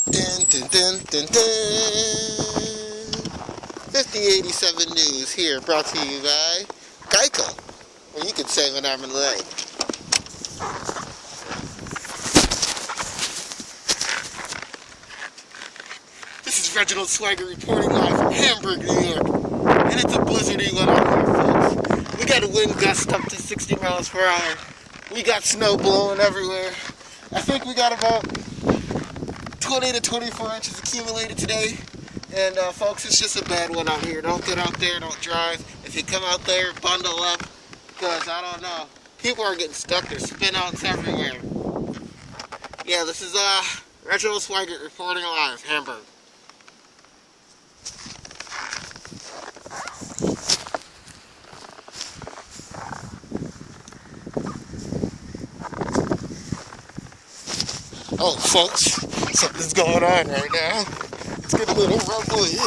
Dun, dun, dun, dun, dun. 5087 News here, brought to you by Geico, where you can save an arm and a leg. This is Reginald Swigert reporting live from Hamburg, New York, and it's a blizzardy one out here, folks. We got a wind gust up to 60 miles per hour. We got snow blowing everywhere. I think we got about 20 to 24 inches accumulated today. And folks, it's just a bad one out here. Don't get out there, don't drive. If you come out there, bundle up, because I don't know. People are getting stuck. There's spin-outs everywhere. Yeah, this is Reginald Swigert reporting live, Hamburg. Oh, folks, something's going on right now. It's getting a little rumbly.